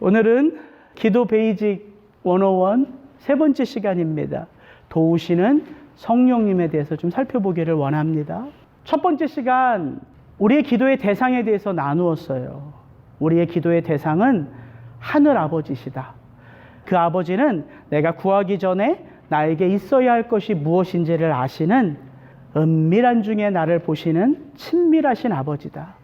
오늘은 기도 베이직 101 세 번째 시간입니다. 도우시는 성령님에 대해서 좀 살펴보기를 원합니다. 첫 번째 시간, 우리의 기도의 대상에 대해서 나누었어요. 우리의 기도의 대상은 하늘 아버지시다. 그 아버지는 내가 구하기 전에 나에게 있어야 할 것이 무엇인지를 아시는 은밀한 중에 나를 보시는 친밀하신 아버지다.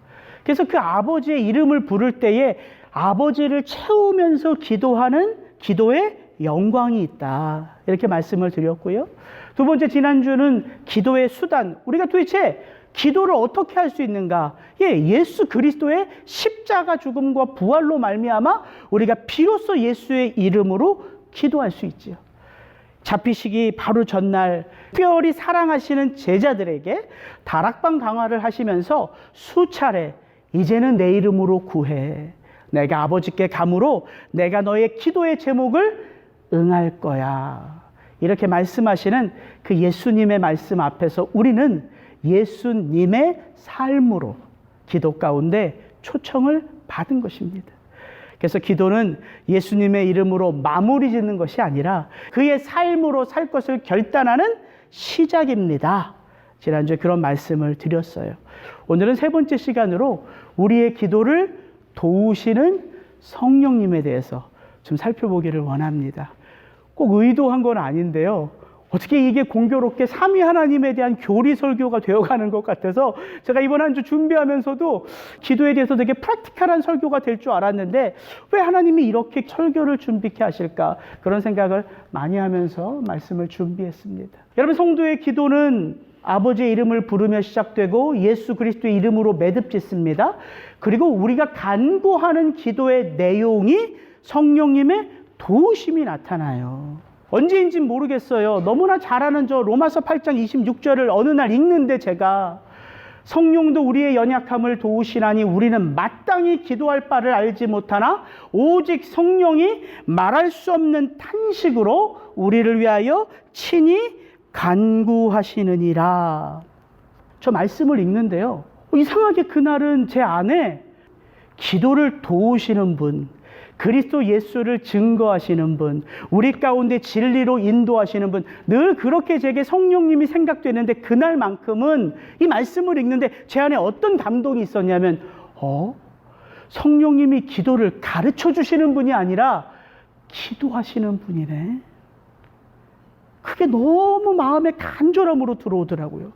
그래서 그 아버지의 이름을 부를 때에 아버지를 채우면서 기도하는 기도의 영광이 있다. 이렇게 말씀을 드렸고요. 두 번째, 지난주는 기도의 수단. 우리가 도대체 기도를 어떻게 할 수 있는가? 예수 그리스도의 십자가 죽음과 부활로 말미암아 우리가 비로소 예수의 이름으로 기도할 수 있지요. 잡히시기 바로 전날 특별히 사랑하시는 제자들에게 다락방 강화를 하시면서 수차례 이제는 내 이름으로 구해. 내가 아버지께 감으로 내가 너의 기도의 제목을 응할 거야. 이렇게 말씀하시는 그 예수님의 말씀 앞에서 우리는 예수님의 삶으로 기도 가운데 초청을 받은 것입니다. 그래서 기도는 예수님의 이름으로 마무리 짓는 것이 아니라 그의 삶으로 살 것을 결단하는 시작입니다. 지난주에 그런 말씀을 드렸어요. 오늘은 세 번째 시간으로 우리의 기도를 도우시는 성령님에 대해서 좀 살펴보기를 원합니다. 꼭 의도한 건 아닌데요. 어떻게 이게 공교롭게 삼위 하나님에 대한 교리 설교가 되어가는 것 같아서 제가 이번 한 주 준비하면서도 기도에 대해서 되게 프랙티컬한 설교가 될 줄 알았는데 왜 하나님이 이렇게 설교를 준비케 하실까? 그런 생각을 많이 하면서 말씀을 준비했습니다. 여러분, 성도의 기도는 아버지의 이름을 부르며 시작되고 예수 그리스도의 이름으로 매듭짓습니다. 그리고 우리가 간구하는 기도의 내용이 성령님의 도우심이 나타나요. 언제인지는 모르겠어요. 너무나 잘 아는 저 로마서 8장 26절을 어느 날 읽는데 제가 성령도 우리의 연약함을 도우시나니 우리는 마땅히 기도할 바를 알지 못하나 오직 성령이 말할 수 없는 탄식으로 우리를 위하여 친히 간구하시느니라. 저 말씀을 읽는데요. 이상하게 그날은 제 안에 기도를 도우시는 분, 그리스도 예수를 증거하시는 분, 우리 가운데 진리로 인도하시는 분, 늘 그렇게 제게 성령님이 생각되는데 그날만큼은 이 말씀을 읽는데 제 안에 어떤 감동이 있었냐면 성령님이 기도를 가르쳐 주시는 분이 아니라 기도하시는 분이네. 그게 너무 마음에 간절함으로 들어오더라고요.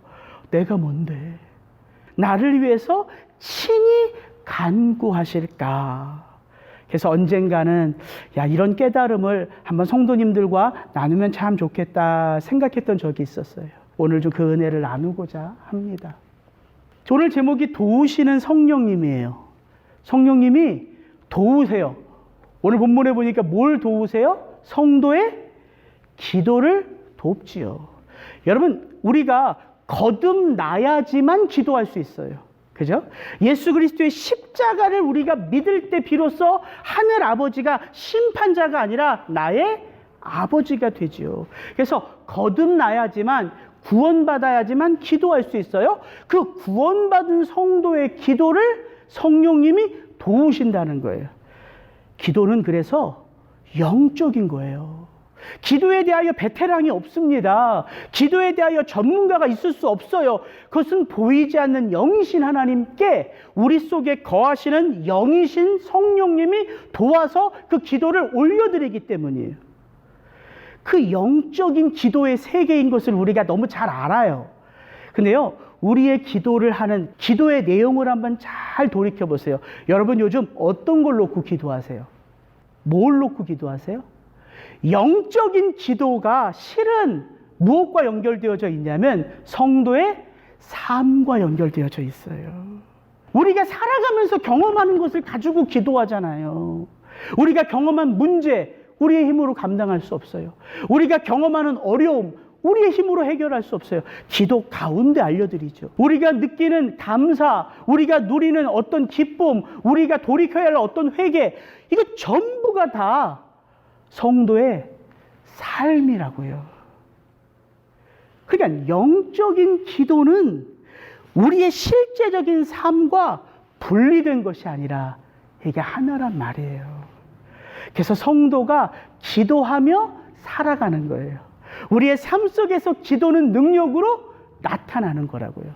내가 뭔데? 나를 위해서 친히 간구하실까? 그래서 언젠가는 이런 깨달음을 한번 성도님들과 나누면 참 좋겠다 생각했던 적이 있었어요. 오늘 좀 그 은혜를 나누고자 합니다. 오늘 제목이 도우시는 성령님이에요. 성령님이 도우세요. 오늘 본문에 보니까 뭘 도우세요? 성도의 기도를 돕지요. 여러분, 우리가 거듭나야지만 기도할 수 있어요. 그죠? 예수 그리스도의 십자가를 우리가 믿을 때 비로소 하늘 아버지가 심판자가 아니라 나의 아버지가 되지요. 그래서 거듭나야지만, 구원받아야지만 기도할 수 있어요. 그 구원받은 성도의 기도를 성령님이 도우신다는 거예요. 기도는 그래서 영적인 거예요. 기도에 대하여 베테랑이 없습니다. 기도에 대하여 전문가가 있을 수 없어요. 그것은 보이지 않는 영이신 하나님께 우리 속에 거하시는 영이신 성령님이 도와서 그 기도를 올려드리기 때문이에요. 그 영적인 기도의 세계인 것을 우리가 너무 잘 알아요. 근데요, 우리의 기도를 하는 기도의 내용을 한번 잘 돌이켜보세요. 여러분, 요즘 어떤 걸 놓고 기도하세요? 뭘 놓고 기도하세요? 영적인 기도가 실은 무엇과 연결되어져 있냐면 성도의 삶과 연결되어져 있어요. 우리가 살아가면서 경험하는 것을 가지고 기도하잖아요. 우리가 경험한 문제, 우리의 힘으로 감당할 수 없어요. 우리가 경험하는 어려움, 우리의 힘으로 해결할 수 없어요. 기도 가운데 알려드리죠. 우리가 느끼는 감사, 우리가 누리는 어떤 기쁨, 우리가 돌이켜야 할 어떤 회개, 이거 전부가 다 성도의 삶이라고요. 그러니까 영적인 기도는 우리의 실제적인 삶과 분리된 것이 아니라 이게 하나란 말이에요. 그래서 성도가 기도하며 살아가는 거예요. 우리의 삶 속에서 기도는 능력으로 나타나는 거라고요.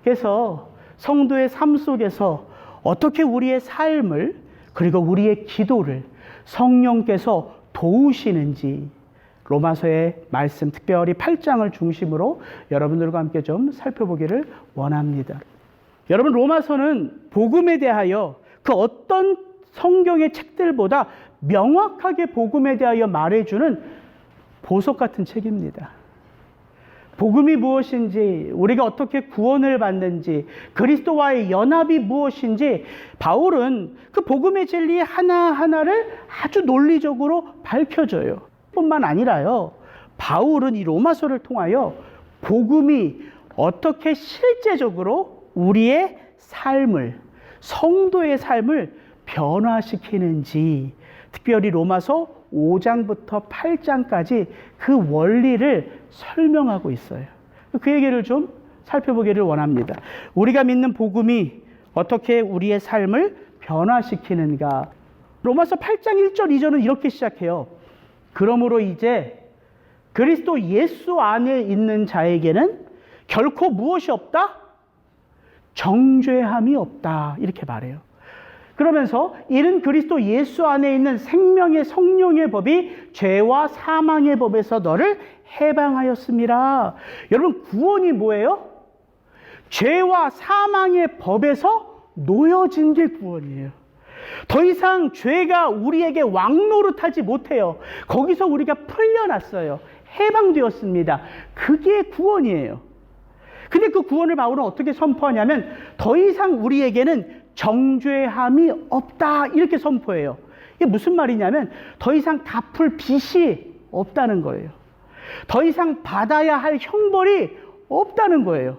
그래서 성도의 삶 속에서 어떻게 우리의 삶을 그리고 우리의 기도를 성령께서 도우시는지 로마서의 말씀, 특별히 8장을 중심으로 여러분들과 함께 좀 살펴보기를 원합니다. 여러분, 로마서는 복음에 대하여 그 어떤 성경의 책들보다 명확하게 복음에 대하여 말해주는 보석 같은 책입니다. 복음이 무엇인지, 우리가 어떻게 구원을 받는지, 그리스도와의 연합이 무엇인지 바울은 그 복음의 진리 하나하나를 아주 논리적으로 밝혀줘요. 뿐만 아니라요, 바울은 이 로마서를 통하여 복음이 어떻게 실제적으로 우리의 삶을, 성도의 삶을 변화시키는지, 특별히 로마서 5장부터 8장까지 그 원리를 설명하고 있어요. 그 얘기를 좀 살펴보기를 원합니다. 우리가 믿는 복음이 어떻게 우리의 삶을 변화시키는가. 로마서 8장 1절 2절은 이렇게 시작해요. 그러므로 이제 그리스도 예수 안에 있는 자에게는 결코 무엇이 없다? 정죄함이 없다. 이렇게 말해요. 그러면서 이는 그리스도 예수 안에 있는 생명의 성령의 법이 죄와 사망의 법에서 너를 해방하였습니다. 여러분, 구원이 뭐예요? 죄와 사망의 법에서 놓여진 게 구원이에요. 더 이상 죄가 우리에게 왕노릇하지 못해요. 거기서 우리가 풀려났어요. 해방되었습니다. 그게 구원이에요. 근데 그 구원을 바울은 어떻게 선포하냐면 더 이상 우리에게는 정죄함이 없다, 이렇게 선포해요. 이게 무슨 말이냐면 더 이상 갚을 빚이 없다는 거예요. 더 이상 받아야 할 형벌이 없다는 거예요.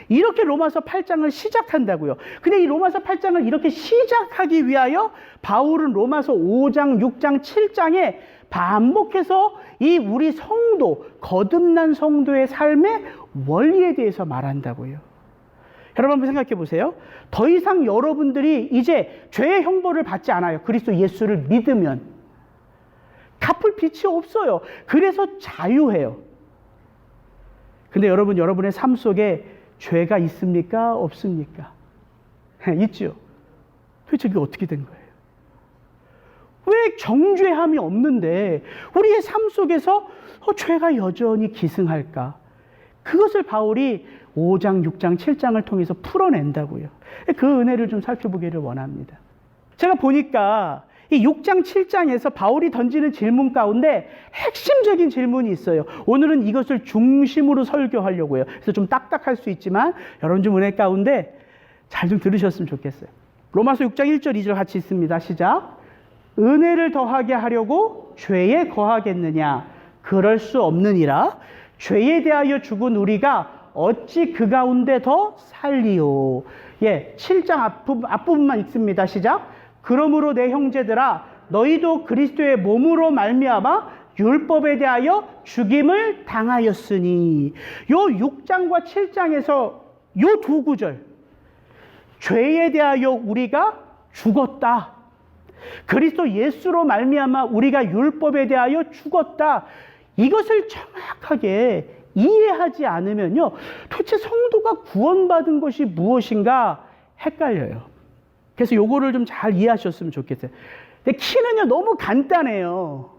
이렇게 로마서 8장을 시작한다고요. 근데 이 로마서 8장을 이렇게 시작하기 위하여 바울은 로마서 5장, 6장, 7장에 반복해서 이 우리 성도, 거듭난 성도의 삶의 원리에 대해서 말한다고요. 여러분 한번 생각해 보세요. 더 이상 여러분들이 이제 죄의 형벌을 받지 않아요. 그리스도 예수를 믿으면. 갚을 빚이 없어요. 그래서 자유해요. 근데 여러분, 여러분의 삶 속에 죄가 있습니까? 없습니까? 있죠. 도대체 그게 어떻게 된 거예요? 왜 정죄함이 없는데 우리의 삶 속에서 죄가 여전히 기승할까? 그것을 바울이 5장, 6장, 7장을 통해서 풀어낸다고요. 그 은혜를 좀 살펴보기를 원합니다. 제가 보니까 이 6장, 7장에서 바울이 던지는 질문 가운데 핵심적인 질문이 있어요. 오늘은 이것을 중심으로 설교하려고요. 그래서 좀 딱딱할 수 있지만 여러분 좀 은혜 가운데 잘 좀 들으셨으면 좋겠어요. 로마서 6장 1절, 2절 같이 있습니다. 시작. 은혜를 더하게 하려고 죄에 거하겠느냐? 그럴 수 없느니라. 죄에 대하여 죽은 우리가 어찌 그 가운데 더 살리요. 7장 앞부분만 읽습니다. 시작. 그러므로 내 형제들아, 너희도 그리스도의 몸으로 말미암아 율법에 대하여 죽임을 당하였으니. 요 6장과 7장에서 요 두 구절, 죄에 대하여 우리가 죽었다, 그리스도 예수로 말미암아 우리가 율법에 대하여 죽었다, 이것을 정확하게 이해하지 않으면요, 도대체 성도가 구원받은 것이 무엇인가 헷갈려요. 그래서 요거를 좀 잘 이해하셨으면 좋겠어요. 근데 키는요, 너무 간단해요.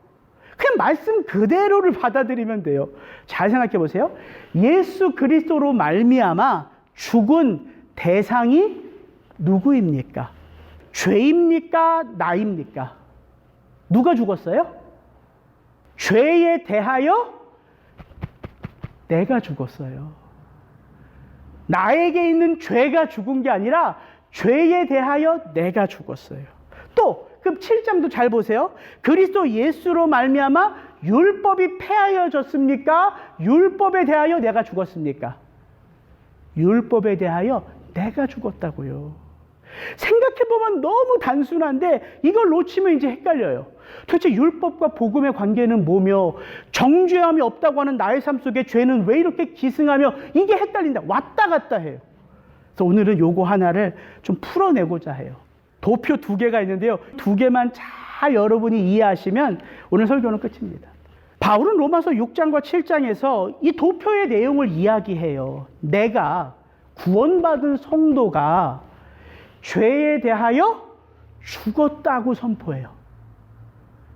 그냥 말씀 그대로를 받아들이면 돼요. 잘 생각해 보세요. 예수 그리스도로 말미암아 죽은 대상이 누구입니까? 죄입니까? 나입니까? 누가 죽었어요? 죄에 대하여 내가 죽었어요. 나에게 있는 죄가 죽은 게 아니라 죄에 대하여 내가 죽었어요. 또 그 7장도 잘 보세요. 그리스도 예수로 말미암아 율법이 폐하여졌습니까? 율법에 대하여 내가 죽었습니까? 율법에 대하여 내가 죽었다고요. 생각해보면 너무 단순한데 이걸 놓치면 이제 헷갈려요. 도대체 율법과 복음의 관계는 뭐며, 정죄함이 없다고 하는 나의 삶 속에 죄는 왜 이렇게 기승하며, 이게 헷갈린다. 왔다 갔다 해요. 그래서 오늘은 요거 하나를 좀 풀어내고자 해요. 도표 2개가 있는데요. 2개만 잘 다 여러분이 이해하시면 오늘 설교는 끝입니다. 바울은 로마서 6장과 7장에서 이 도표의 내용을 이야기해요. 내가 구원받은 성도가 죄에 대하여 죽었다고 선포해요.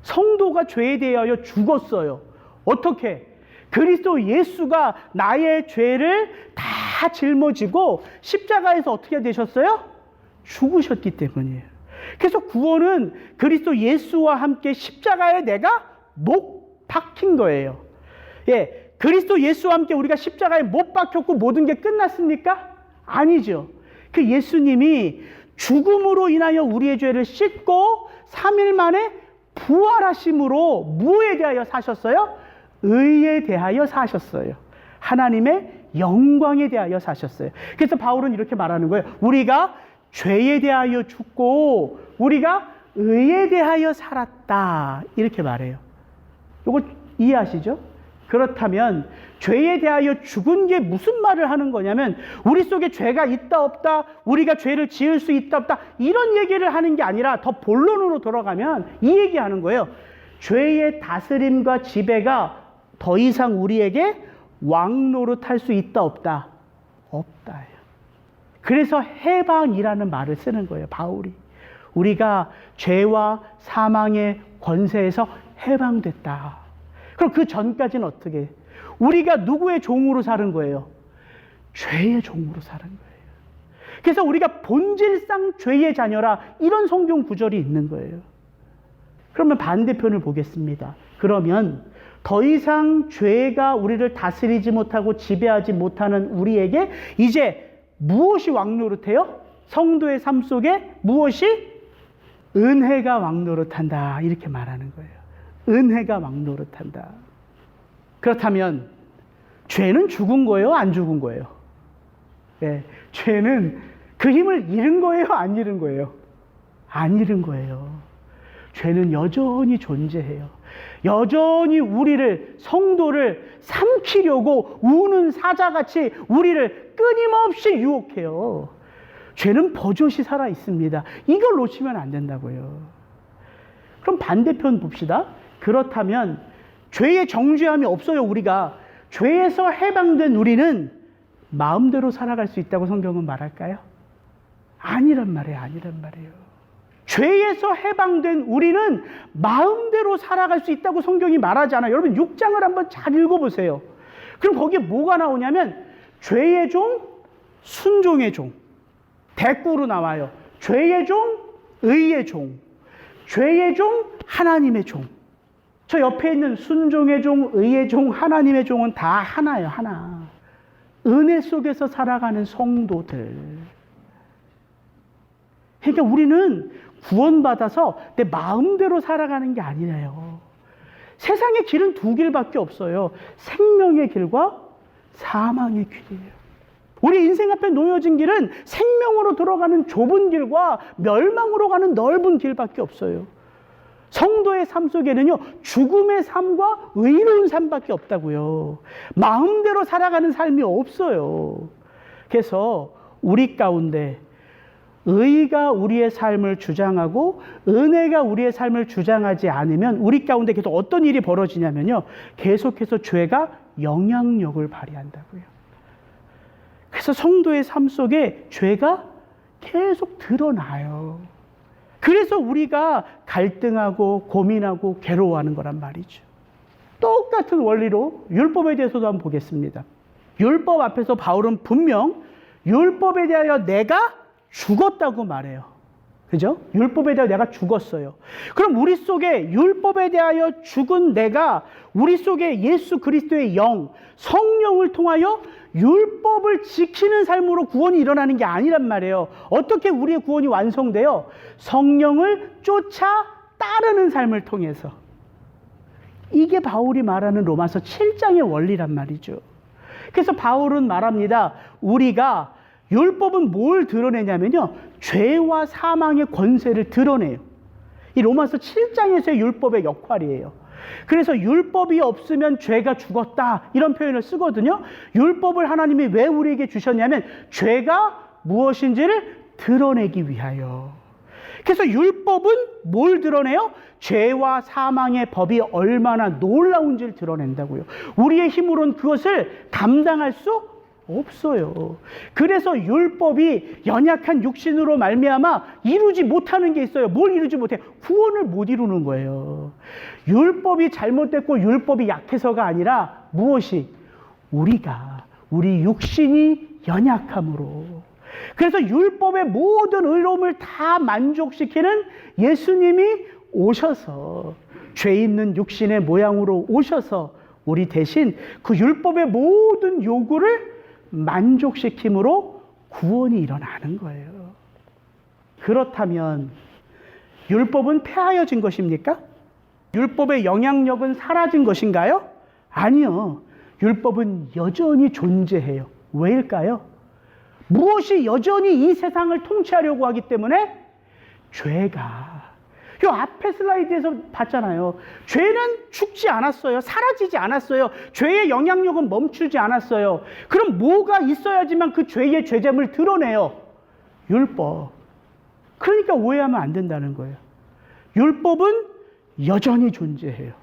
성도가 죄에 대하여 죽었어요. 어떻게? 그리스도 예수가 나의 죄를 다 짊어지고 십자가에서 어떻게 되셨어요? 죽으셨기 때문이에요. 그래서 구원은 그리스도 예수와 함께 십자가에 내가 못 박힌 거예요. 예, 그리스도 예수와 함께 우리가 십자가에 못 박혔고 모든 게 끝났습니까? 아니죠. 그 예수님이 죽음으로 인하여 우리의 죄를 씻고 3일 만에 부활하심으로 무엇에 대하여 사셨어요? 의에 대하여 사셨어요. 하나님의 영광에 대하여 사셨어요. 그래서 바울은 이렇게 말하는 거예요. 우리가 죄에 대하여 죽고 우리가 의에 대하여 살았다. 이렇게 말해요. 이거 이해하시죠? 그렇다면 죄에 대하여 죽은 게 무슨 말을 하는 거냐면 우리 속에 죄가 있다 없다, 우리가 죄를 지을 수 있다 없다 이런 얘기를 하는 게 아니라 더 본론으로 돌아가면 이 얘기하는 거예요. 죄의 다스림과 지배가 더 이상 우리에게 왕노릇할 수 있다 없다? 없다예요. 그래서 해방이라는 말을 쓰는 거예요. 바울이. 우리가 죄와 사망의 권세에서 해방됐다. 그럼 그 전까지는 어떻게? 우리가 누구의 종으로 사는 거예요? 죄의 종으로 사는 거예요. 그래서 우리가 본질상 죄의 자녀라 이런 성경 구절이 있는 거예요. 그러면 반대편을 보겠습니다. 그러면 더 이상 죄가 우리를 다스리지 못하고 지배하지 못하는 우리에게 이제 무엇이 왕노릇해요? 성도의 삶 속에 무엇이? 은혜가 왕노릇한다. 이렇게 말하는 거예요. 은혜가 왕노릇한다. 그렇다면 죄는 죽은 거예요? 안 죽은 거예요? 네, 죄는 그 힘을 잃은 거예요? 안 잃은 거예요? 안 잃은 거예요. 죄는 여전히 존재해요. 여전히 우리를, 성도를 삼키려고 우는 사자같이 우리를 끊임없이 유혹해요. 죄는 버젓이 살아 있습니다. 이걸 놓치면 안 된다고요. 그럼 반대편 봅시다. 그렇다면 죄의 정죄함이 없어요. 우리가 죄에서 해방된 우리는 마음대로 살아갈 수 있다고 성경은 말할까요? 아니란 말이에요. 아니란 말이에요. 죄에서 해방된 우리는 마음대로 살아갈 수 있다고 성경이 말하지 않아요. 여러분 6장을 한번 잘 읽어보세요. 그럼 거기에 뭐가 나오냐면 죄의 종, 순종의 종. 대꾸로 나와요. 죄의 종, 의의 종. 죄의 종, 하나님의 종. 저 옆에 있는 순종의 종, 의의 종, 하나님의 종은 다 하나예요. 하나. 은혜 속에서 살아가는 성도들. 그러니까 우리는 구원받아서 내 마음대로 살아가는 게 아니래요. 세상의 길은 두 길밖에 없어요. 생명의 길과 사망의 길이에요. 우리 인생 앞에 놓여진 길은 생명으로 들어가는 좁은 길과 멸망으로 가는 넓은 길밖에 없어요. 성도의 삶 속에는요, 죽음의 삶과 의로운 삶밖에 없다고요. 마음대로 살아가는 삶이 없어요. 그래서 우리 가운데 의가 우리의 삶을 주장하고 은혜가 우리의 삶을 주장하지 않으면 우리 가운데 계속 어떤 일이 벌어지냐면요, 계속해서 죄가 영향력을 발휘한다고요. 그래서 성도의 삶 속에 죄가 계속 드러나요. 그래서 우리가 갈등하고 고민하고 괴로워하는 거란 말이죠. 똑같은 원리로 율법에 대해서도 한번 보겠습니다. 율법 앞에서 바울은 분명 율법에 대하여 내가 죽었다고 말해요. 그죠? 율법에 대하여 내가 죽었어요. 그럼 우리 속에 율법에 대하여 죽은 내가 우리 속에 예수 그리스도의 영, 성령을 통하여 율법을 지키는 삶으로 구원이 일어나는 게 아니란 말이에요. 어떻게 우리의 구원이 완성돼요? 성령을 쫓아 따르는 삶을 통해서. 이게 바울이 말하는 로마서 7장의 원리란 말이죠. 그래서 바울은 말합니다. 우리가 율법은 뭘 드러내냐면요, 죄와 사망의 권세를 드러내요. 이 로마서 7장에서의 율법의 역할이에요. 그래서 율법이 없으면 죄가 죽었다 이런 표현을 쓰거든요. 율법을 하나님이 왜 우리에게 주셨냐면 죄가 무엇인지를 드러내기 위하여. 그래서 율법은 뭘 드러내요? 죄와 사망의 법이 얼마나 놀라운지를 드러낸다고요. 우리의 힘으로는 그것을 감당할 수 없어요. 그래서 율법이 연약한 육신으로 말미암아 이루지 못하는 게 있어요. 뭘 이루지 못해? 구원을 못 이루는 거예요. 율법이 잘못됐고 율법이 약해서가 아니라 무엇이? 우리 육신이 연약함으로. 그래서 율법의 모든 의로움을 다 만족시키는 예수님이 오셔서 죄 있는 육신의 모양으로 오셔서 우리 대신 그 율법의 모든 요구를 만족시킴으로 구원이 일어나는 거예요. 그렇다면 율법은 폐하여진 것입니까? 율법의 영향력은 사라진 것인가요? 아니요. 율법은 여전히 존재해요. 왜일까요? 무엇이 여전히 이 세상을 통치하려고 하기 때문에? 죄가. 이 앞에 슬라이드에서 봤잖아요. 죄는 죽지 않았어요. 사라지지 않았어요. 죄의 영향력은 멈추지 않았어요. 그럼 뭐가 있어야지만 그 죄의 죄됨을 드러내요? 율법. 그러니까 오해하면 안 된다는 거예요. 율법은 여전히 존재해요.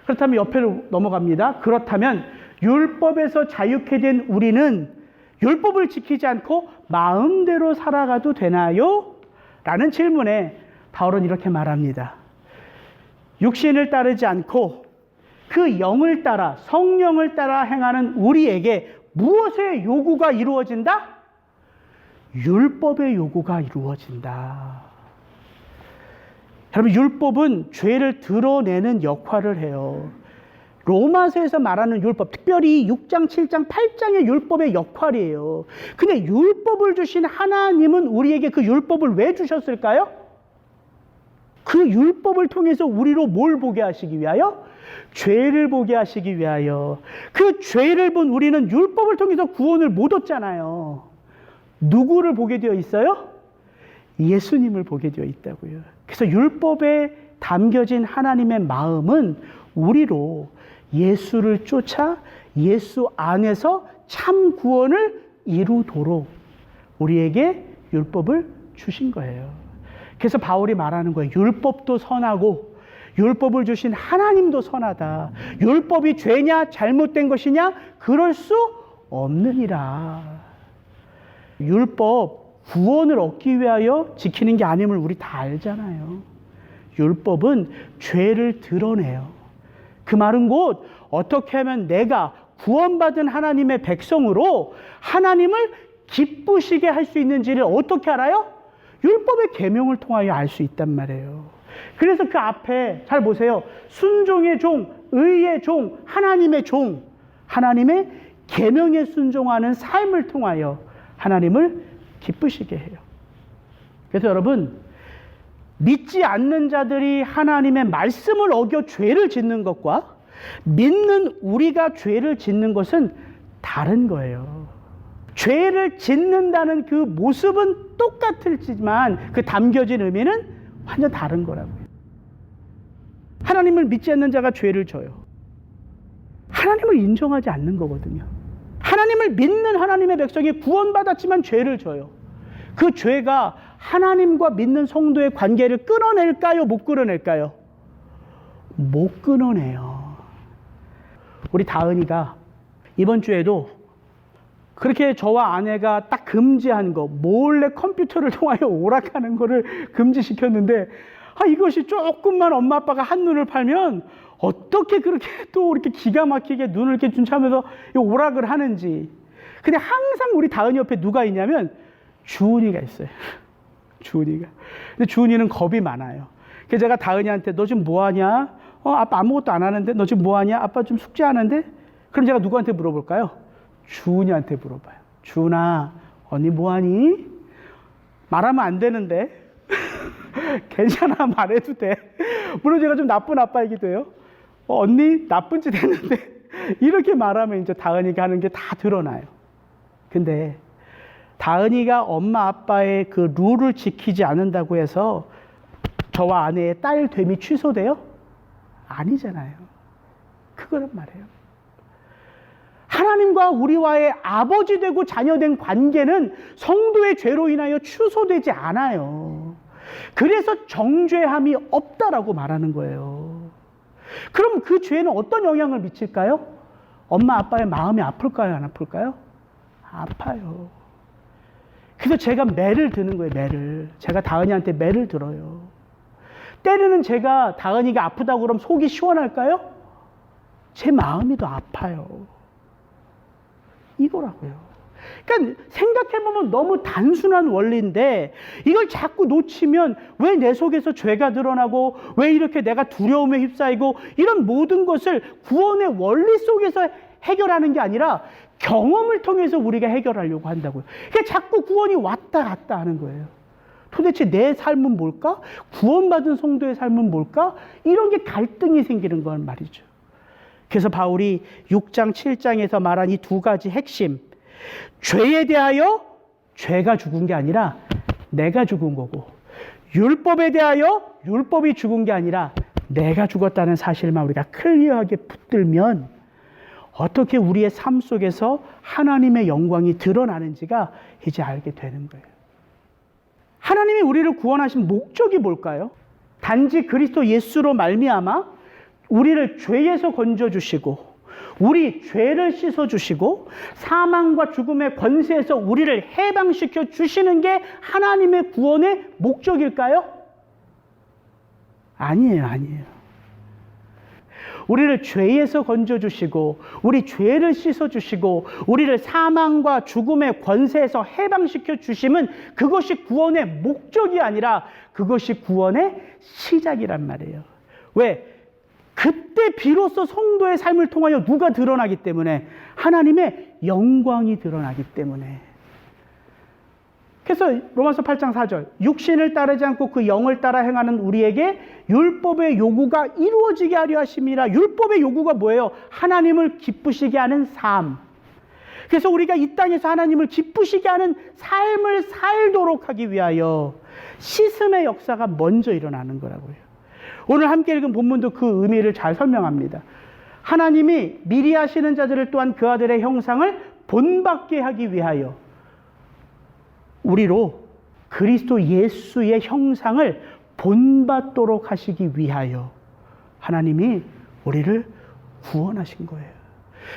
그렇다면 옆으로 넘어갑니다. 그렇다면 율법에서 자유케 된 우리는 율법을 지키지 않고 마음대로 살아가도 되나요? 라는 질문에 바울은 이렇게 말합니다. 육신을 따르지 않고 그 영을 따라 성령을 따라 행하는 우리에게 무엇의 요구가 이루어진다? 율법의 요구가 이루어진다. 여러분, 율법은 죄를 드러내는 역할을 해요. 로마서에서 말하는 율법, 특별히 6장, 7장, 8장의 율법의 역할이에요. 근데 율법을 주신 하나님은 우리에게 그 율법을 왜 주셨을까요? 그 율법을 통해서 우리로 뭘 보게 하시기 위하여? 죄를 보게 하시기 위하여. 그 죄를 본 우리는 율법을 통해서 구원을 못 얻잖아요. 누구를 보게 되어 있어요? 예수님을 보게 되어 있다고요. 그래서 율법에 담겨진 하나님의 마음은 우리로 예수를 쫓아 예수 안에서 참 구원을 이루도록 우리에게 율법을 주신 거예요. 그래서 바울이 말하는 거예요. 율법도 선하고 율법을 주신 하나님도 선하다. 율법이 죄냐 잘못된 것이냐? 그럴 수 없느니라. 율법 구원을 얻기 위하여 지키는 게 아님을 우리 다 알잖아요. 율법은 죄를 드러내요. 그 말은 곧 어떻게 하면 내가 구원받은 하나님의 백성으로 하나님을 기쁘시게 할 수 있는지를 어떻게 알아요? 율법의 계명을 통하여 알 수 있단 말이에요. 그래서 그 앞에 잘 보세요. 순종의 종, 의의 종, 하나님의 종, 하나님의 계명에 순종하는 삶을 통하여 하나님을 기쁘시게 해요. 그래서 여러분, 믿지 않는 자들이 하나님의 말씀을 어겨 죄를 짓는 것과 믿는 우리가 죄를 짓는 것은 다른 거예요. 죄를 짓는다는 그 모습은 똑같을지만 그 담겨진 의미는 완전 다른 거라고요. 하나님을 믿지 않는 자가 죄를 져요. 하나님을 인정하지 않는 거거든요. 하나님을 믿는 하나님의 백성이 구원받았지만 죄를 져요. 그 죄가 하나님과 믿는 성도의 관계를 끊어낼까요? 못 끊어낼까요? 못 끊어내요. 우리 다은이가 이번 주에도 그렇게 저와 아내가 딱 금지한 거, 몰래 컴퓨터를 통하여 오락하는 거를 금지시켰는데, 이것이 조금만 엄마 아빠가 한눈을 팔면 어떻게 그렇게 또 이렇게 기가 막히게 눈을 이렇게 준차면서 오락을 하는지. 근데 항상 우리 다은이 옆에 누가 있냐면 주은이가 있어요. 주은이가. 근데 주은이는 겁이 많아요. 그래서 제가 다은이한테 너 지금 뭐 하냐? 아빠 아무것도 안 하는데 너 지금 뭐 하냐? 아빠 좀 숙제하는데? 그럼 제가 누구한테 물어볼까요? 주은이한테 물어봐요. 주은아, 언니 뭐 하니? 말하면 안 되는데. 괜찮아, 말해도 돼. 물론 제가 좀 나쁜 아빠이기도 해요. 언니 나쁜 짓 했는데 이렇게 말하면 이제 다은이가 하는 게 다 드러나요. 근데 다은이가 엄마 아빠의 그 룰을 지키지 않는다고 해서 저와 아내의 딸 됨이 취소돼요? 아니잖아요. 그거란 말이에요. 하나님과 우리와의 아버지 되고 자녀 된 관계는 성도의 죄로 인하여 취소되지 않아요. 그래서 정죄함이 없다라고 말하는 거예요. 그럼 그 죄는 어떤 영향을 미칠까요? 엄마 아빠의 마음이 아플까요? 안 아플까요? 아파요. 그래서 제가 매를 드는 거예요. 매를. 제가 다은이한테 매를 들어요. 때로는 제가 다은이가 아프다고 그러면 속이 시원할까요? 제 마음이 더 아파요. 이거라고요. 그러니까 생각해보면 너무 단순한 원리인데 이걸 자꾸 놓치면 왜 내 속에서 죄가 드러나고 왜 이렇게 내가 두려움에 휩싸이고 이런 모든 것을 구원의 원리 속에서 해결하는 게 아니라 경험을 통해서 우리가 해결하려고 한다고요. 그러니까 자꾸 구원이 왔다 갔다 하는 거예요. 도대체 내 삶은 뭘까? 구원받은 성도의 삶은 뭘까? 이런 게 갈등이 생기는 건 말이죠. 그래서 바울이 6장, 7장에서 말한 이 두 가지 핵심. 죄에 대하여 죄가 죽은 게 아니라 내가 죽은 거고, 율법에 대하여 율법이 죽은 게 아니라 내가 죽었다는 사실만 우리가 클리어하게 붙들면 어떻게 우리의 삶 속에서 하나님의 영광이 드러나는지가 이제 알게 되는 거예요. 하나님이 우리를 구원하신 목적이 뭘까요? 단지 그리스도 예수로 말미암아 우리를 죄에서 건져주시고 우리 죄를 씻어주시고 사망과 죽음의 권세에서 우리를 해방시켜 주시는 게 하나님의 구원의 목적일까요? 아니에요, 아니에요. 우리를 죄에서 건져주시고 우리 죄를 씻어주시고 우리를 사망과 죽음의 권세에서 해방시켜 주심은 그것이 구원의 목적이 아니라 그것이 구원의 시작이란 말이에요. 왜? 그때 비로소 성도의 삶을 통하여 누가 드러나기 때문에 하나님의 영광이 드러나기 때문에. 그래서 로마서 8장 4절 육신을 따르지 않고 그 영을 따라 행하는 우리에게 율법의 요구가 이루어지게 하려 하심이라. 율법의 요구가 뭐예요? 하나님을 기쁘시게 하는 삶. 그래서 우리가 이 땅에서 하나님을 기쁘시게 하는 삶을 살도록 하기 위하여 씻음의 역사가 먼저 일어나는 거라고요. 오늘 함께 읽은 본문도 그 의미를 잘 설명합니다. 하나님이 미리 하시는 자들을 또한 그 아들의 형상을 본받게 하기 위하여 우리로 그리스도 예수의 형상을 본받도록 하시기 위하여 하나님이 우리를 구원하신 거예요.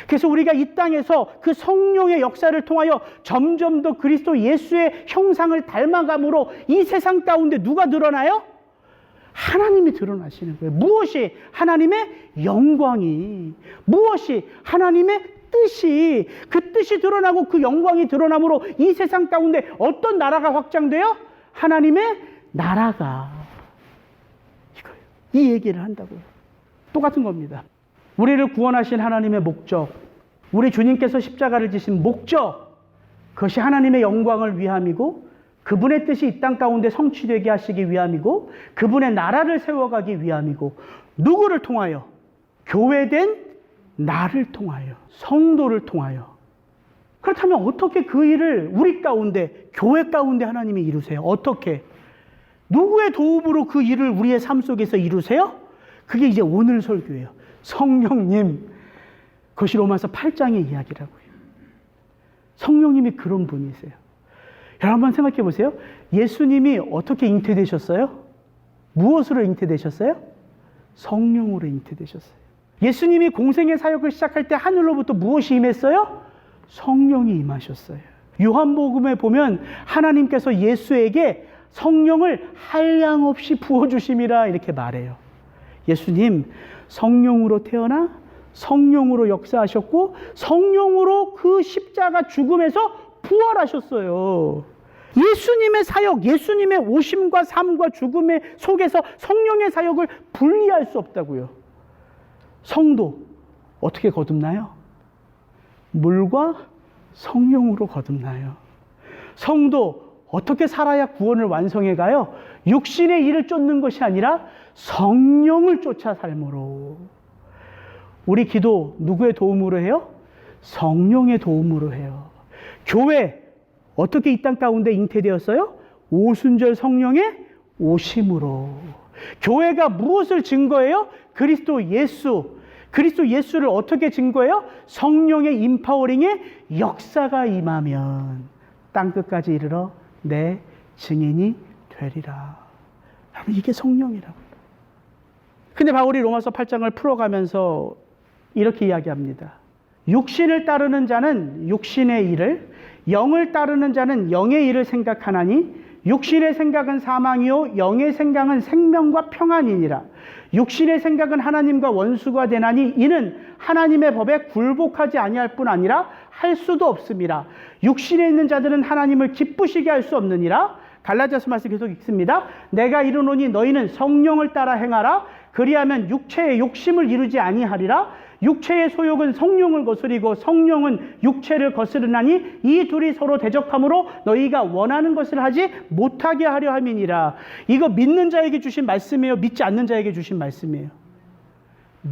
그래서 우리가 이 땅에서 그 성령의 역사를 통하여 점점 더 그리스도 예수의 형상을 닮아감으로 이 세상 가운데 누가 드러나요? 하나님이 드러나시는 거예요. 무엇이? 하나님의 영광이, 무엇이? 하나님의 뜻이, 그 뜻이 드러나고 그 영광이 드러남으로 이 세상 가운데 어떤 나라가 확장돼요? 하나님의 나라가. 이거예요. 이 얘기를 한다고요. 똑같은 겁니다. 우리를 구원하신 하나님의 목적, 우리 주님께서 십자가를 지신 목적, 그것이 하나님의 영광을 위함이고 그분의 뜻이 이 땅 가운데 성취되게 하시기 위함이고 그분의 나라를 세워가기 위함이고 누구를 통하여? 교회된 나를 통하여, 성도를 통하여. 그렇다면 어떻게 그 일을 우리 가운데, 교회 가운데 하나님이 이루세요? 어떻게? 누구의 도움으로 그 일을 우리의 삶 속에서 이루세요? 그게 이제 오늘 설교예요. 성령님. 그것이 로마서 8장의 이야기라고요. 성령님이 그런 분이세요. 여러분 한번 생각해 보세요. 예수님이 어떻게 잉태되셨어요? 무엇으로 잉태되셨어요? 성령으로 잉태되셨어요. 예수님이 공생의 사역을 시작할 때 하늘로부터 무엇이 임했어요? 성령이 임하셨어요. 요한복음에 보면 하나님께서 예수에게 성령을 한량없이 부어주심이라 이렇게 말해요. 예수님 성령으로 태어나 성령으로 역사하셨고 성령으로 그 십자가 죽음에서 부활하셨어요. 예수님의 사역, 예수님의 오심과 삶과 죽음의 속에서 성령의 사역을 분리할 수 없다고요. 성도 어떻게 거듭나요? 물과 성령으로 거듭나요. 성도 어떻게 살아야 구원을 완성해 가요? 육신의 일을 쫓는 것이 아니라 성령을 쫓아 삶으로. 우리 기도 누구의 도움으로 해요? 성령의 도움으로 해요. 교회 어떻게 이 땅 가운데 잉태되었어요? 오순절 성령의 오심으로. 교회가 무엇을 증거해요? 그리스도 예수. 그리스도 예수를 어떻게 증거해요? 성령의 임파워링의 역사가 임하면 땅끝까지 이르러 내 증인이 되리라. 여러분, 이게 성령이라고요. 근데 바울이 로마서 8장을 풀어가면서 이렇게 이야기합니다. 육신을 따르는 자는 육신의 일을, 영을 따르는 자는 영의 일을 생각하나니 육신의 생각은 사망이요 영의 생각은 생명과 평안이니라. 육신의 생각은 하나님과 원수가 되나니 이는 하나님의 법에 굴복하지 아니할 뿐 아니라 할 수도 없음이라. 육신에 있는 자들은 하나님을 기쁘시게 할 수 없느니라. 갈라디아서 말씀 계속 읽습니다. 내가 이르노니 너희는 성령을 따라 행하라. 그리하면 육체의 욕심을 이루지 아니하리라. 육체의 소욕은 성령을 거스리고 성령은 육체를 거스르나니 이 둘이 서로 대적함으로 너희가 원하는 것을 하지 못하게 하려 함이니라. 이거 믿는 자에게 주신 말씀이에요? 믿지 않는 자에게 주신 말씀이에요?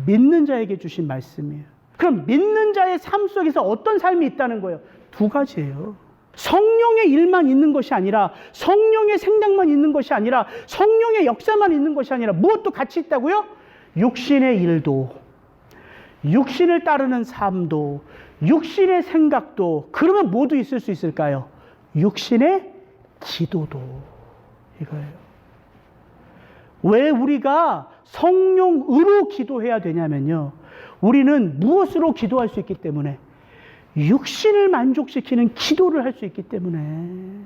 믿는 자에게 주신 말씀이에요. 그럼 믿는 자의 삶 속에서 어떤 삶이 있다는 거예요? 두 가지예요. 성령의 일만 있는 것이 아니라, 성령의 생각만 있는 것이 아니라, 성령의 역사만 있는 것이 아니라 무엇도 같이 있다고요? 육신의 일도, 육신을 따르는 삶도, 육신의 생각도. 그러면 모두 있을 수 있을까요? 육신의 기도도. 이거예요. 왜 우리가 성령으로 기도해야 되냐면요, 우리는 무엇으로 기도할 수 있기 때문에, 육신을 만족시키는 기도를 할 수 있기 때문에.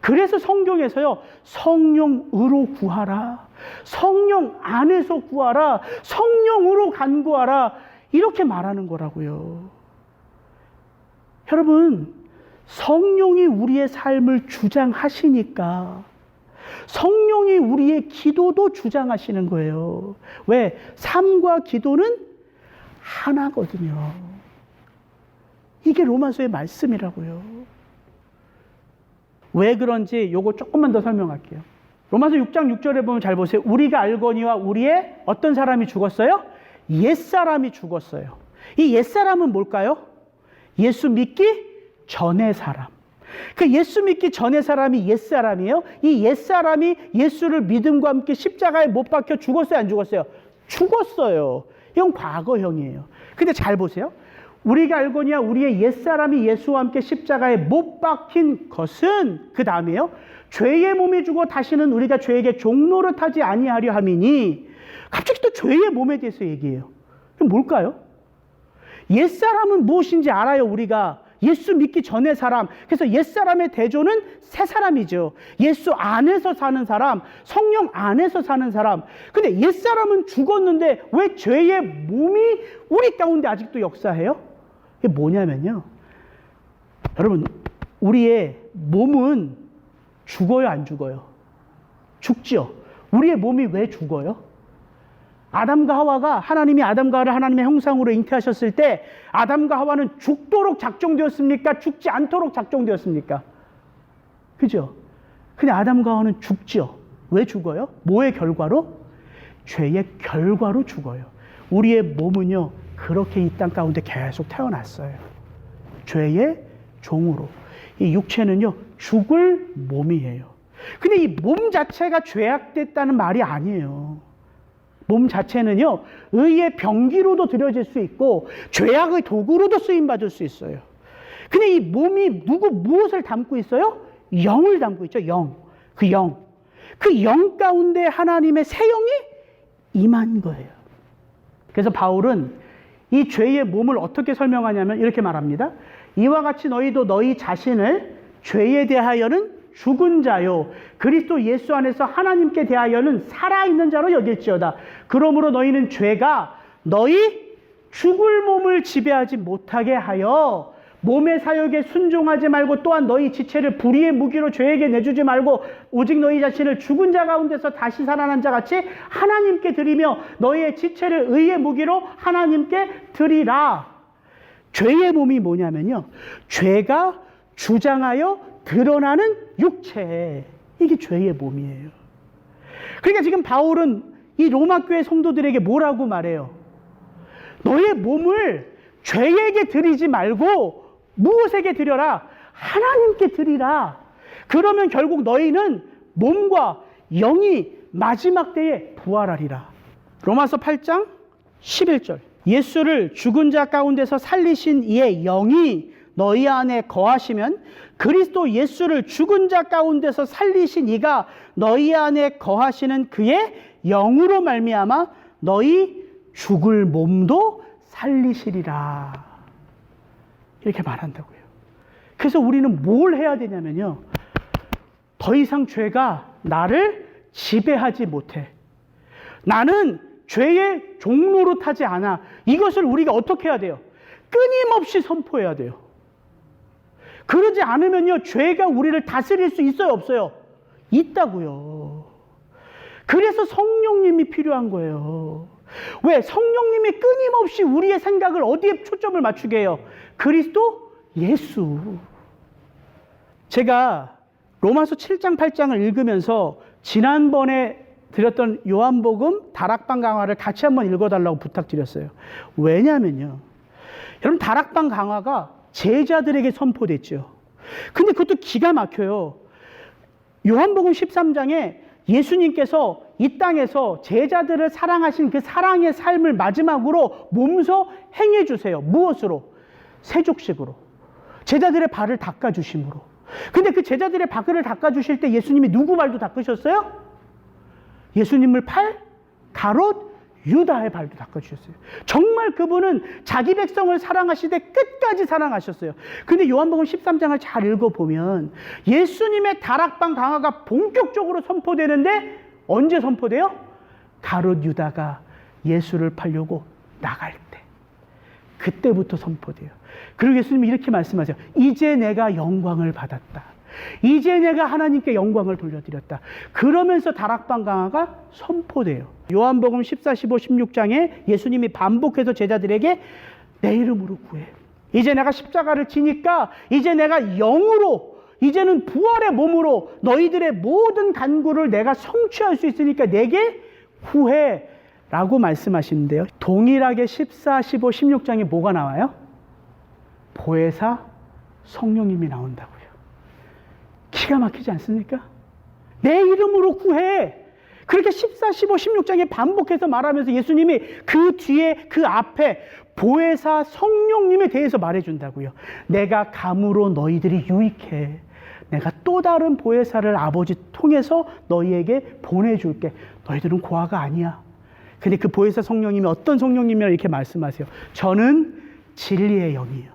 그래서 성경에서요, 성령으로 구하라, 성령 안에서 구하라, 성령으로 간구하라, 이렇게 말하는 거라고요. 여러분, 성령이 우리의 삶을 주장하시니까 성령이 우리의 기도도 주장하시는 거예요. 왜? 삶과 기도는 하나거든요. 이게 로마서의 말씀이라고요. 왜 그런지 요거 조금만 더 설명할게요. 로마서 6장 6절에 보면 잘 보세요. 우리가 알거니와 우리의 어떤 사람이 죽었어요? 옛사람이 죽었어요. 이 옛사람은 뭘까요? 예수 믿기 전의 사람. 그 예수 믿기 전의 사람이 옛사람이에요. 이 옛사람이 예수를 믿음과 함께 십자가에 못 박혀 죽었어요, 안 죽었어요? 죽었어요. 이건 과거형이에요. 근데 잘 보세요. 우리가 알거니와 우리의 옛사람이 예수와 함께 십자가에 못 박힌 것은, 그 다음에요, 죄의 몸이 죽어 다시는 우리가 죄에게 종노릇하지 아니하려 함이니. 갑자기 또 죄의 몸에 대해서 얘기해요. 그럼 뭘까요? 옛사람은 무엇인지 알아요, 우리가. 예수 믿기 전의 사람. 그래서 옛사람의 대조는 새 사람이죠. 예수 안에서 사는 사람, 성령 안에서 사는 사람. 근데 옛사람은 죽었는데 왜 죄의 몸이 우리 가운데 아직도 역사해요? 이게 뭐냐면요, 여러분, 우리의 몸은 죽어요, 안 죽어요? 죽죠. 우리의 몸이 왜 죽어요? 아담과 하와가, 하나님이 아담과 하와를 하나님의 형상으로 잉태하셨을 때 아담과 하와는 죽도록 작정되었습니까? 죽지 않도록 작정되었습니까? 그죠? 근데 아담과 하와는 죽죠. 왜 죽어요? 뭐의 결과로? 죄의 결과로 죽어요. 우리의 몸은요, 그렇게 이 땅 가운데 계속 태어났어요. 죄의 종으로. 이 육체는요, 죽을 몸이에요. 근데 이 몸 자체가 죄악됐다는 말이 아니에요. 몸 자체는요, 의의 병기로도 들여질 수 있고 죄악의 도구로도 쓰임받을 수 있어요. 근데 이 몸이 무엇을 담고 있어요? 영을 담고 있죠. 영. 그 영. 그 영 가운데 하나님의 새 영이 임한 거예요. 그래서 바울은 이 죄의 몸을 어떻게 설명하냐면 이렇게 말합니다. 이와 같이 너희도 너희 자신을 죄에 대하여는 죽은 자요, 그리스도 예수 안에서 하나님께 대하여는 살아있는 자로 여길지어다. 그러므로 너희는 죄가 너희 죽을 몸을 지배하지 못하게 하여 몸의 사욕에 순종하지 말고, 또한 너희 지체를 불의의 무기로 죄에게 내주지 말고 오직 너희 자신을 죽은 자 가운데서 다시 살아난 자 같이 하나님께 드리며 너희의 지체를 의의 무기로 하나님께 드리라. 죄의 몸이 뭐냐면요, 죄가 주장하여 드러나는 육체. 이게 죄의 몸이에요. 그러니까 지금 바울은 이 로마 교회 성도들에게 뭐라고 말해요? 너의 몸을 죄에게 드리지 말고 무엇에게 드려라? 하나님께 드리라. 그러면 결국 너희는 몸과 영이 마지막 때에 부활하리라. 로마서 8장 11절. 예수를 죽은 자 가운데서 살리신 이의 영이 너희 안에 거하시면 그리스도 예수를 죽은 자 가운데서 살리신 이가 너희 안에 거하시는 그의 영으로 말미암아 너희 죽을 몸도 살리시리라. 이렇게 말한다고요. 그래서 우리는 뭘 해야 되냐면요. 더 이상 죄가 나를 지배하지 못해. 나는 죄의 종로로 타지 않아. 이것을 우리가 어떻게 해야 돼요? 끊임없이 선포해야 돼요. 그러지 않으면요, 죄가 우리를 다스릴 수 있어요, 없어요? 있다고요. 그래서 성령님이 필요한 거예요. 왜? 성령님이 끊임없이 우리의 생각을 어디에 초점을 맞추게 해요? 그리스도 예수. 제가 로마서 7장 8장을 읽으면서 지난번에 드렸던 요한복음 다락방 강화를 같이 한번 읽어달라고 부탁드렸어요. 왜냐면요, 여러분, 다락방 강화가 제자들에게 선포됐죠. 근데 그것도 기가 막혀요. 요한복음 13장에 예수님께서 이 땅에서 제자들을 사랑하신 그 사랑의 삶을 마지막으로 몸소 행해 주세요. 무엇으로? 세족식으로. 제자들의 발을 닦아 주심으로. 근데 그 제자들의 발을 닦아 주실 때 예수님이 누구 발도 닦으셨어요? 예수님을 팔 가롯 유다의 발도 닦아주셨어요. 정말 그분은 자기 백성을 사랑하시되 끝까지 사랑하셨어요. 근데 요한복음 13장을 잘 읽어보면 예수님의 다락방 강화가 본격적으로 선포되는데 언제 선포돼요? 가롯 유다가 예수를 팔려고 나갈 때. 그때부터 선포돼요. 그리고 예수님이 이렇게 말씀하세요. 이제 내가 영광을 받았다. 이제 내가 하나님께 영광을 돌려드렸다. 그러면서 다락방 강화가 선포돼요. 요한복음 14, 15, 16장에 예수님이 반복해서 제자들에게 내 이름으로 구해. 이제 내가 십자가를 지니까 이제 내가 영으로, 이제는 부활의 몸으로 너희들의 모든 간구를 내가 성취할 수 있으니까 내게 구해 라고 말씀하시는데요. 동일하게 14, 15, 16장에 뭐가 나와요? 보혜사 성령님이 나온다고요. 기가 막히지 않습니까? 내 이름으로 구해. 그렇게 14, 15, 16장에 반복해서 말하면서 예수님이 그 뒤에 그 앞에 보혜사 성령님에 대해서 말해준다고요. 내가 감으로 너희들이 유익해. 내가 또 다른 보혜사를 아버지 통해서 너희에게 보내줄게. 너희들은 고아가 아니야. 근데 그 보혜사 성령님이 어떤 성령님이라 이렇게 말씀하세요. 저는 진리의 영이에요.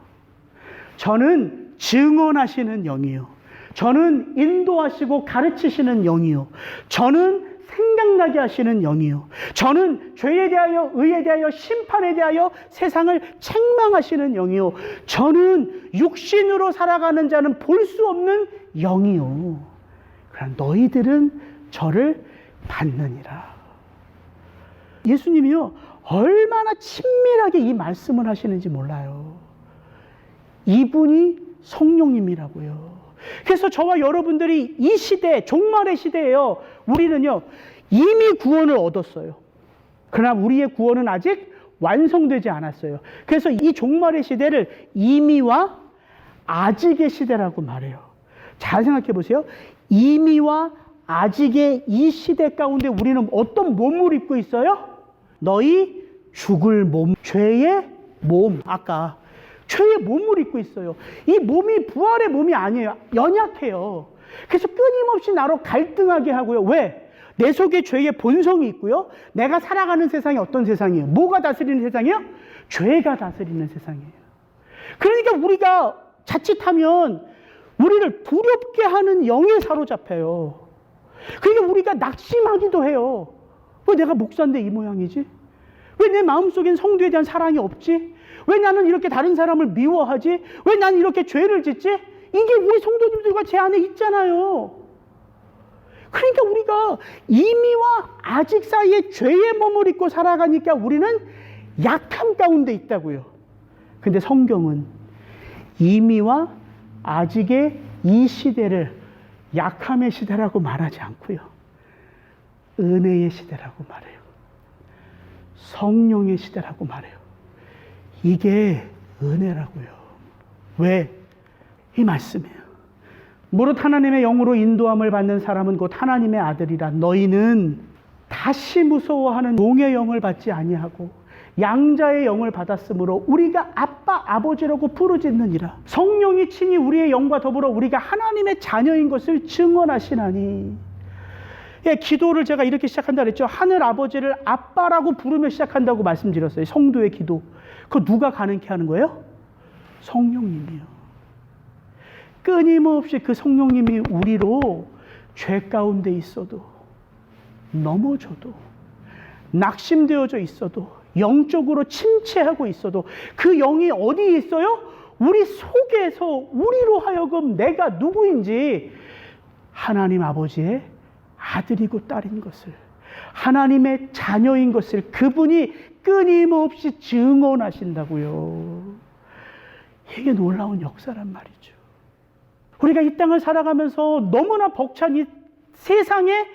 저는 증언하시는 영이에요. 저는 인도하시고 가르치시는 영이요. 저는 생각나게 하시는 영이요. 저는 죄에 대하여, 의에 대하여, 심판에 대하여 세상을 책망하시는 영이요. 저는 육신으로 살아가는 자는 볼 수 없는 영이요. 그러나 너희들은 저를 받느니라. 예수님이요, 얼마나 친밀하게 이 말씀을 하시는지 몰라요. 이분이 성령님이라고요. 그래서 저와 여러분들이 이 시대, 종말의 시대에요, 우리는요 이미 구원을 얻었어요. 그러나 우리의 구원은 아직 완성되지 않았어요. 그래서 이 종말의 시대를 이미와 아직의 시대라고 말해요. 잘 생각해 보세요. 이미와 아직의 이 시대 가운데 우리는 어떤 몸을 입고 있어요? 너희 죽을 몸, 죄의 몸. 아까 죄의 몸을 입고 있어요. 이 몸이 부활의 몸이 아니에요. 연약해요. 그래서 끊임없이 나로 갈등하게 하고요. 왜? 내 속에 죄의 본성이 있고요. 내가 살아가는 세상이 어떤 세상이에요? 뭐가 다스리는 세상이에요? 죄가 다스리는 세상이에요. 그러니까 우리가 자칫하면 우리를 두렵게 하는 영에 사로잡혀요. 그러니까 우리가 낙심하기도 해요. 왜 내가 목사인데 이 모양이지? 왜 내 마음속엔 성도에 대한 사랑이 없지? 왜 나는 이렇게 다른 사람을 미워하지? 왜 나는 이렇게 죄를 짓지? 이게 우리 성도님들과 제 안에 있잖아요. 그러니까 우리가 이미와 아직 사이에 죄의 몸을 입고 살아가니까 우리는 약함 가운데 있다고요. 근데 성경은 이미와 아직의 이 시대를 약함의 시대라고 말하지 않고요. 은혜의 시대라고 말해요. 성령의 시대라고 말해요. 이게 은혜라고요. 왜? 이 말씀이에요. 무릇 하나님의 영으로 인도함을 받는 사람은 곧 하나님의 아들이라. 너희는 다시 무서워하는 종의 영을 받지 아니하고 양자의 영을 받았으므로 우리가 아빠 아버지라고 부르짖느니라. 성령이 친히 우리의 영과 더불어 우리가 하나님의 자녀인 것을 증언하시나니. 예, 기도를 제가 이렇게 시작한다 그랬죠. 하늘 아버지를 아빠라고 부르며 시작한다고 말씀드렸어요. 성도의 기도. 그거 누가 가능케 하는 거예요? 성령님이요. 끊임없이 그 성령님이 우리로 죄 가운데 있어도, 넘어져도, 낙심되어져 있어도, 영적으로 침체하고 있어도 그 영이 어디에 있어요? 우리 속에서 우리로 하여금 내가 누구인지 하나님 아버지의 아들이고 딸인 것을, 하나님의 자녀인 것을 그분이 끊임없이 증언하신다고요. 이게 놀라운 역사란 말이죠. 우리가 이 땅을 살아가면서 너무나 벅찬 이 세상에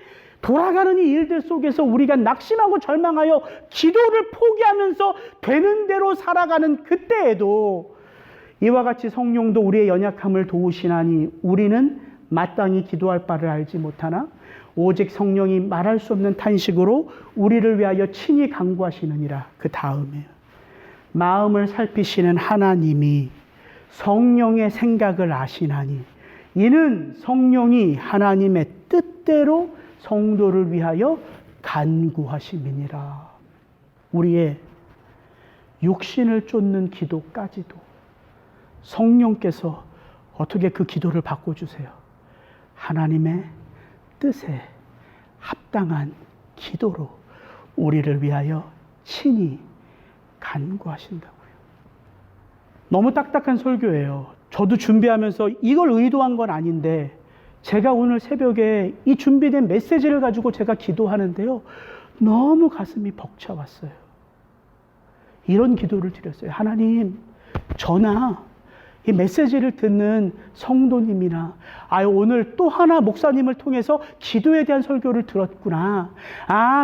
돌아가는 이 일들 속에서 우리가 낙심하고 절망하여 기도를 포기하면서 되는 대로 살아가는 그때에도 이와 같이 성령도 우리의 연약함을 도우시나니 우리는 마땅히 기도할 바를 알지 못하나 오직 성령이 말할 수 없는 탄식으로 우리를 위하여 친히 간구하시느니라. 그 다음에 마음을 살피시는 하나님이 성령의 생각을 아시나니 이는 성령이 하나님의 뜻대로 성도를 위하여 간구하심이니라. 우리의 육신을 쫓는 기도까지도 성령께서 어떻게 그 기도를 바꿔주세요? 하나님의 뜻에 합당한 기도로 우리를 위하여 친히 간구하신다고요. 너무 딱딱한 설교예요. 저도 준비하면서 이걸 의도한 건 아닌데 제가 오늘 새벽에 이 준비된 메시지를 가지고 제가 기도하는데요. 너무 가슴이 벅차왔어요. 이런 기도를 드렸어요. 하나님, 저나 이 메시지를 듣는 성도님이나 오늘 또 하나 목사님을 통해서 기도에 대한 설교를 들었구나.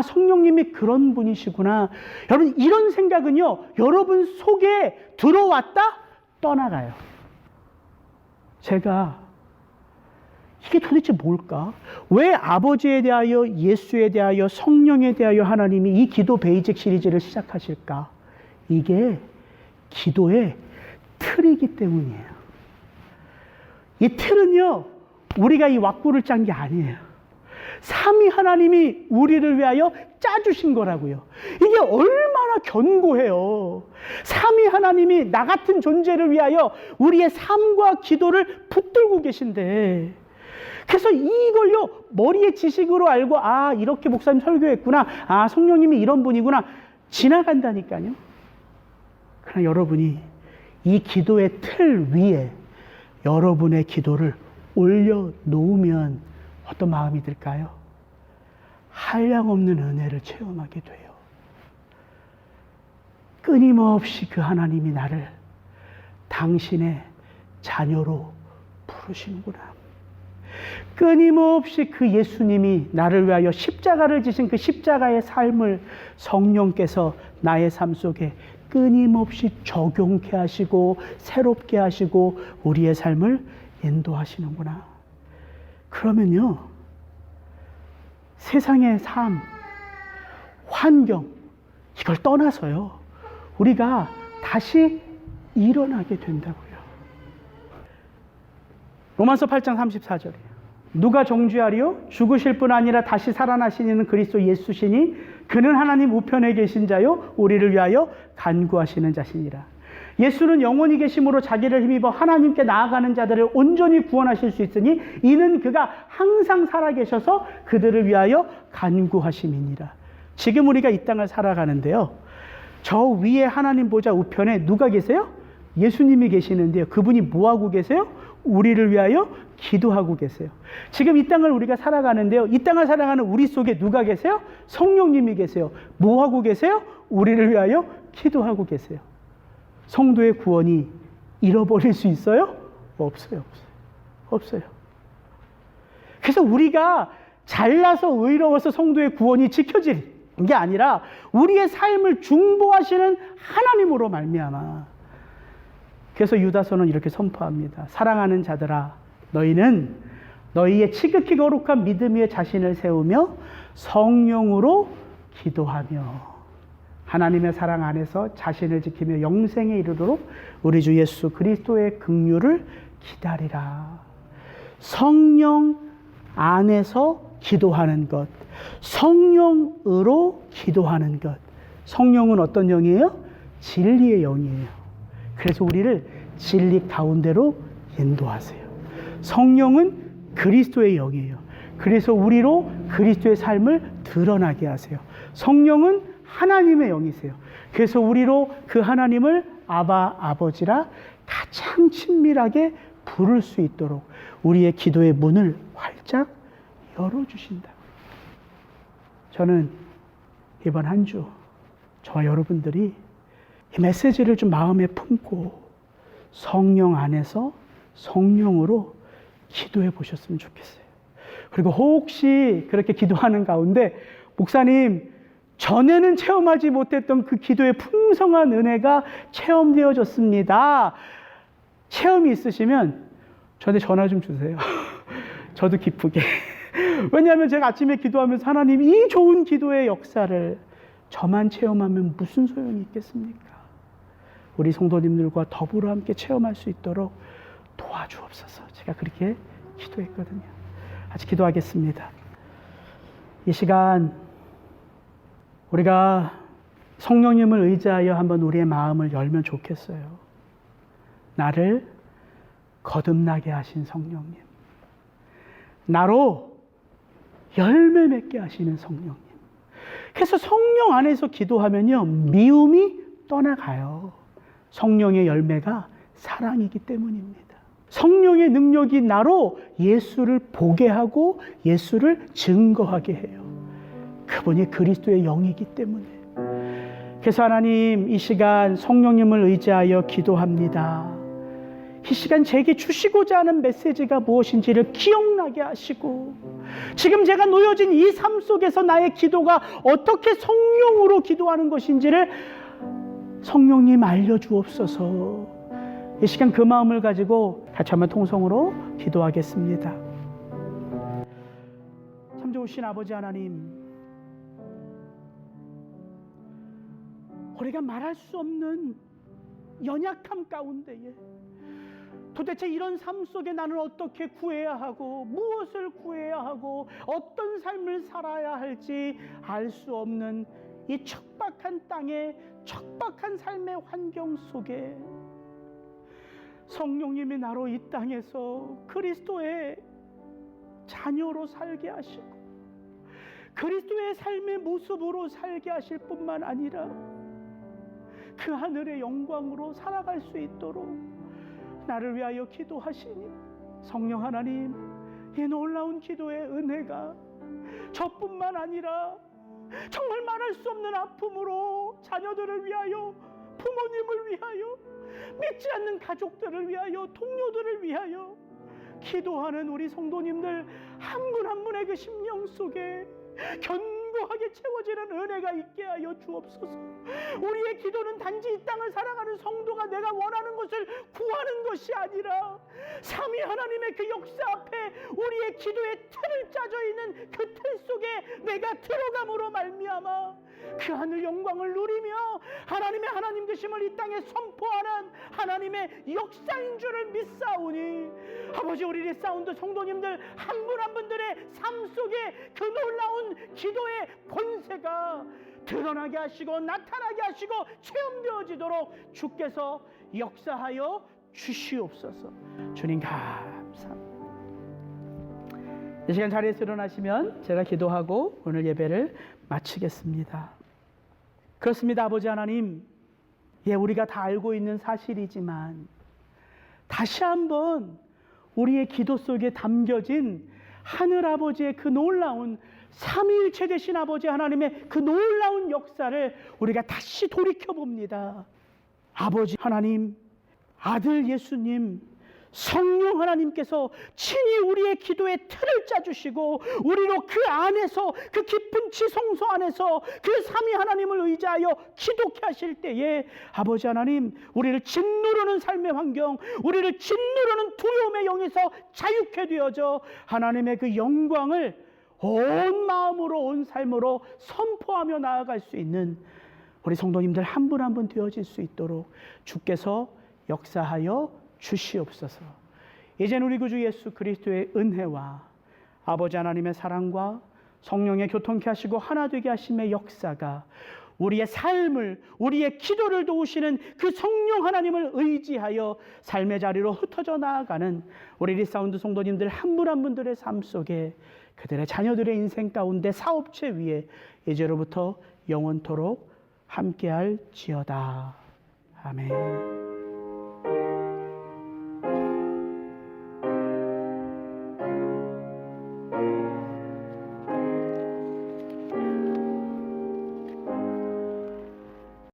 성령님이 그런 분이시구나. 여러분, 이런 생각은요, 여러분 속에 들어왔다 떠나가요. 제가 이게 도대체 뭘까? 왜 아버지에 대하여, 예수에 대하여, 성령에 대하여 하나님이 이 기도 베이직 시리즈를 시작하실까? 이게 기도의 틀이기 때문이에요. 이 틀은요, 우리가 이 왁구를 짠 게 아니에요. 삼위 하나님이 우리를 위하여 짜주신 거라고요. 이게 얼마나 견고해요. 삼위 하나님이 나 같은 존재를 위하여 우리의 삶과 기도를 붙들고 계신데, 그래서 이걸요 머리의 지식으로 알고 이렇게 목사님 설교했구나, 성령님이 이런 분이구나 지나간다니까요. 그러나 여러분이 이 기도의 틀 위에 여러분의 기도를 올려놓으면 어떤 마음이 들까요? 한량없는 은혜를 체험하게 돼요. 끊임없이 그 하나님이 나를 당신의 자녀로 부르시는구나. 끊임없이 그 예수님이 나를 위하여 십자가를 지신 그 십자가의 삶을 성령께서 나의 삶 속에 끊임없이 적용케 하시고 새롭게 하시고 우리의 삶을 인도하시는구나. 그러면요, 세상의 삶, 환경 이걸 떠나서요, 우리가 다시 일어나게 된다고요. 로마서 8장 34절이에요. 누가 정죄하리요? 죽으실 뿐 아니라 다시 살아나시는 그리스도 예수시니 그는 하나님 우편에 계신 자요 우리를 위하여 간구하시는 자시니라. 예수는 영원히 계심으로 자기를 힘입어 하나님께 나아가는 자들을 온전히 구원하실 수 있으니 이는 그가 항상 살아계셔서 그들을 위하여 간구하심이니라. 지금 우리가 이 땅을 살아가는데요, 저 위에 하나님 보좌 우편에 누가 계세요? 예수님이 계시는데요, 그분이 뭐하고 계세요? 우리를 위하여 기도하고 계세요. 지금 이 땅을 우리가 살아가는데요, 이 땅을 살아가는 우리 속에 누가 계세요? 성령님이 계세요. 뭐하고 계세요? 우리를 위하여 기도하고 계세요. 성도의 구원이 잃어버릴 수 있어요? 없어요. 없어요. 그래서 우리가 잘나서 의로워서 성도의 구원이 지켜질 게 아니라 우리의 삶을 중보하시는 하나님으로 말미암아. 그래서 유다서는 이렇게 선포합니다. 사랑하는 자들아, 너희는 너희의 지극히 거룩한 믿음 위에 자신을 세우며 성령으로 기도하며. 하나님의 사랑 안에서 자신을 지키며 영생에 이르도록 우리 주 예수 그리스도의 긍휼을 기다리라. 성령 안에서 기도하는 것, 성령으로 기도하는 것. 성령은 어떤 영이에요? 진리의 영이에요. 그래서 우리를 진리 가운데로 인도하세요. 성령은 그리스도의 영이에요. 그래서 우리로 그리스도의 삶을 드러나게 하세요. 성령은 하나님의 영이세요. 그래서 우리로 그 하나님을 아바, 아버지라 가장 친밀하게 부를 수 있도록 우리의 기도의 문을 활짝 열어주신다. 저는 이번 한 주 저와 여러분들이 이 메시지를 좀 마음에 품고 성령 안에서 성령으로 기도해 보셨으면 좋겠어요. 그리고 혹시 그렇게 기도하는 가운데 목사님 전에는 체험하지 못했던 그 기도의 풍성한 은혜가 체험되어졌습니다. 체험이 있으시면 저한테 전화 좀 주세요. 저도 기쁘게. 왜냐하면 제가 아침에 기도하면서 하나님 이 좋은 기도의 역사를 저만 체험하면 무슨 소용이 있겠습니까? 우리 성도님들과 더불어 함께 체험할 수 있도록 도와주옵소서. 제가 그렇게 기도했거든요. 같이 기도하겠습니다. 이 시간 우리가 성령님을 의지하여 한번 우리의 마음을 열면 좋겠어요. 나를 거듭나게 하신 성령님, 나로 열매 맺게 하시는 성령님. 그래서 성령 안에서 기도하면요, 미움이 떠나가요. 성령의 열매가 사랑이기 때문입니다. 성령의 능력이 나로 예수를 보게 하고 예수를 증거하게 해요. 그분이 그리스도의 영이기 때문에. 그래서 하나님 이 시간 성령님을 의지하여 기도합니다. 이 시간 제게 주시고자 하는 메시지가 무엇인지를 기억나게 하시고, 지금 제가 놓여진 이 삶 속에서 나의 기도가 어떻게 성령으로 기도하는 것인지를 성령님 알려주옵소서. 이 시간 그 마음을 가지고 같이 한번 통성으로 기도하겠습니다. 참 좋으신 아버지 하나님, 우리가 말할 수 없는 연약함 가운데에 도대체 이런 삶 속에 나는 어떻게 구해야 하고 무엇을 구해야 하고 어떤 삶을 살아야 할지 알 수 없는 이 척박한 땅에 척박한 삶의 환경 속에 성령님이 나로 이 땅에서 그리스도의 자녀로 살게 하시고 그리스도의 삶의 모습으로 살게 하실 뿐만 아니라 그 하늘의 영광으로 살아갈 수 있도록 나를 위하여 기도하시니 성령 하나님, 이 놀라운 기도의 은혜가 저뿐만 아니라 정말 말할 수 없는 아픔으로 자녀들을 위하여, 부모님을 위하여, 믿지 않는 가족들을 위하여, 동료들을 위하여 기도하는 우리 성도님들 한 분 한 분의 그 심령 속에 견고하게 채워지는 은혜가 있게 하여 주옵소서. 우리의 기도는 단지 이 땅을 살아가는 성도가 내가 원하는 것을 구하는 것이 아니라 삼위 하나님의 그 역사 앞에 우리의 기도의 틀을 짜져 있는 그 틀 속에 내가 들어감으로 말미암아 그 하늘 영광을 누리며 하나님의 하나님 되심을 이 땅에 선포하는 하나님의 역사인 줄을 믿사오니 아버지, 우리의 사운드 성도님들 한 분 한 분들의 삶 속에 그 놀라운 기도의 본세가 드러나게 하시고 나타나게 하시고 체험되어지도록 주께서 역사하여 주시옵소서. 주님 감사합니다. 이 시간 자리에서 일어나시면 제가 기도하고 오늘 예배를 마치겠습니다. 그렇습니다. 아버지 하나님, 우리가 다 알고 있는 사실이지만 다시 한번 우리의 기도 속에 담겨진 하늘아버지의 그 놀라운 삼위일체 되신 아버지 하나님의 그 놀라운 역사를 우리가 다시 돌이켜봅니다. 아버지 하나님, 아들 예수님, 성령 하나님께서 친히 우리의 기도의 틀을 짜주시고 우리로 그 안에서, 그 깊은 지성소 안에서 그 삼위 하나님을 의지하여 기도케 하실 때에 아버지 하나님, 우리를 짓누르는 삶의 환경, 우리를 짓누르는 두려움의 영에서 자유케 되어져 하나님의 그 영광을 온 마음으로 온 삶으로 선포하며 나아갈 수 있는 우리 성도님들 한 분 한 분 되어질 수 있도록 주께서 역사하여 주시옵소서. 이제는 우리 구주 예수 그리스도의 은혜와 아버지 하나님의 사랑과 성령의 교통케 하시고 하나 되게 하심의 역사가 우리의 삶을, 우리의 기도를 도우시는 그 성령 하나님을 의지하여 삶의 자리로 흩어져 나아가는 우리 리사운드 성도님들 한 분 한 분들의 삶 속에 그들의 자녀들의 인생 가운데 사업체 위에 이제로부터 영원토록 함께할지어다. 아멘.